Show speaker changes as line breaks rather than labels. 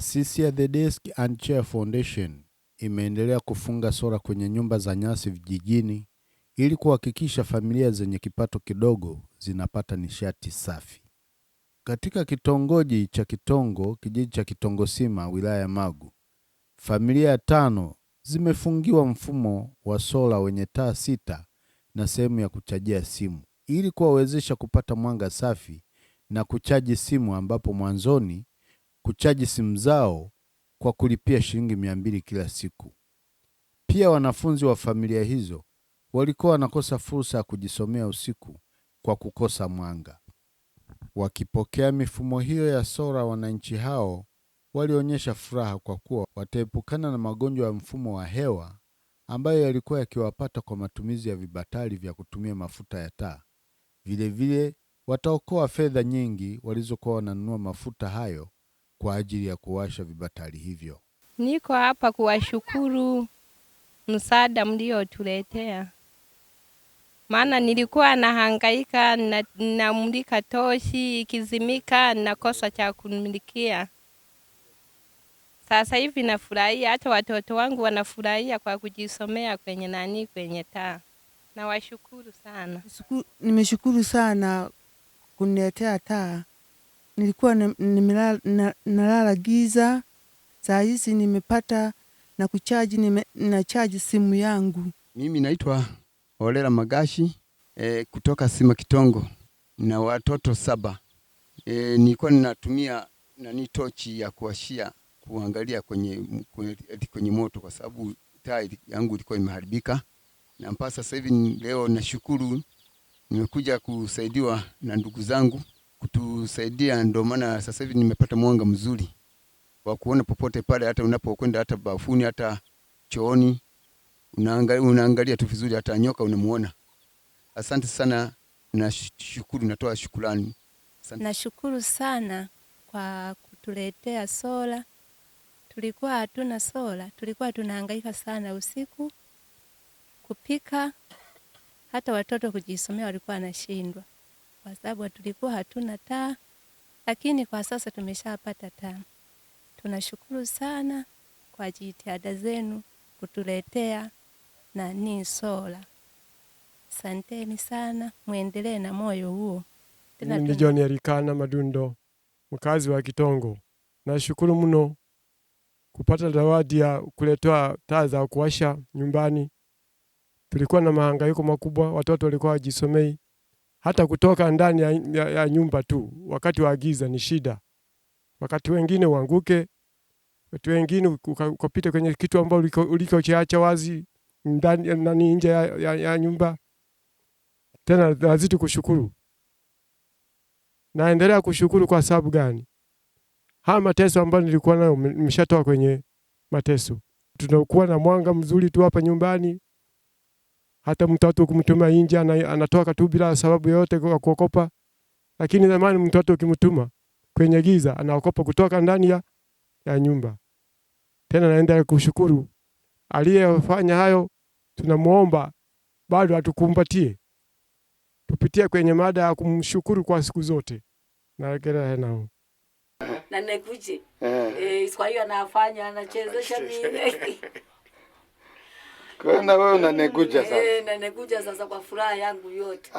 Taasisi ya The Desk and Chair Foundation imeendelea kufunga sola kwenye nyumba za nyasi vijijini ili kuhakikisha familia zenye kipato kidogo zinapata nishati safi. Katika kitongoji cha Kitongo, kijiji cha Kitongosima, wilaya ya Magu, familia 5 zimefungiwa mfumo wa sola wenye taa 6 na sehemu ya kuchajia simu ili kuwawezesha kupata mwanga safi na kuchaji simu, ambapo mwanzoni kuchaji simu zao kwa kulipia shilingi 200 kila siku. Pia wanafunzi wa familia hizo walikuwa wanakosa fursa ya kujisomea usiku kwa kukosa mwanga. Wakipokea mifumo hiyo ya sola, wananchi hao walionyesha furaha kwa kuwa wataepukana na magonjwa ya mfumo wa hewa ambayo yalikuwa yakiwapata kwa matumizi ya vibatari vya kutumia mafuta ya taa. Vilevile wataokoa fedha nyingi walizokuwa wananunua mafuta hayo kwa ajili ya kuwasha vibatari hivyo.
Niko hapa kuwashukuru msaada mliotuletea. Maana nilikuwa nahangaika na mulika toshi ikizimika nakosa cha kumilikia. Sasa hivi nafurahia, hata watoto wangu wanafurahia kwa kujisomea kwenye taa. Nawashukuru sana.
Nimeshukuru sana kuniletea taa. Nilikuwa nalala giza. Saa hizi nimepata na kuchaji, nachaji simu yangu.
Mimi naitwa Olela Magashi kutoka Sima Kitongo na watoto 7. Nilikuwa ninatumia tochi ya kuwashia kuangalia kwenye moto kwa sababu taa yangu ilikuwa imeharibika. Na mpaka sasa hivi leo nashukuru nimekuja kusaidiwa na ndugu zangu kutusaidia, ndio maana sasa hivi nimepata mwanga mzuri wa kuona popote pale, hata unapokwenda, hata bafuni, hata chooni, unaangalia tu vizuri, hata nyoka unamuona. Asante sana, nashukuru, natoa shukrani.
Nashukuru sana kwa kutuletea sola. Tulikuwa hatuna sola, tulikuwa tunahangaika sana usiku kupika, hata watoto kujisomea walikuwa wanashindwa kwa sababu tulikuwa hatuna taa, lakini kwa sasa tumeshapata taa. Tunashukuru sana kwa jitihada zenu kutuletea sola. Asanteni sana, muendelee na moyo huo.
Mimi John Yarikana Madundo, mkazi wa Kitongo. Nashukuru mno kupata zawadi ya kuletea taa za kuwasha nyumbani. Tulikuwa na mahangaiko makubwa, watoto walikuwa wajisomei. Hata kutoka ndani ya nyumba tu wakati wa giza ni shida. Wakati wengine uanguke, wakati wengine ukapita kwenye kitu ambacho ulikokiacha wazi ndani nje ya nyumba. Tena nazidi kushukuru. Naendelea kushukuru kwa sababu gani? Haya mateso ambayo nilikuwa nayo nimeshatoka kwenye mateso. Tunakuwa na mwanga mzuri tu hapa nyumbani. Hata mtoto kumtuma nje anatoka tu bila sababu yote kwa kuokopa. Lakini zamani mtoto ukimtuma kwenye giza anaokopa kutoka ndani ya nyumba. Tena naendelea kushukuru aliyefanya hayo. Tunamuomba bado atukumbatie. Tupitie kwenye mada ya kumshukuru kwa siku zote. Naendelea nao.
Na nekuje. Kwa hiyo anafanya anachezesha mimi.
Kwa na wewe unanekuja sasa.
Na nekuja sasa kwa furaha yangu yote.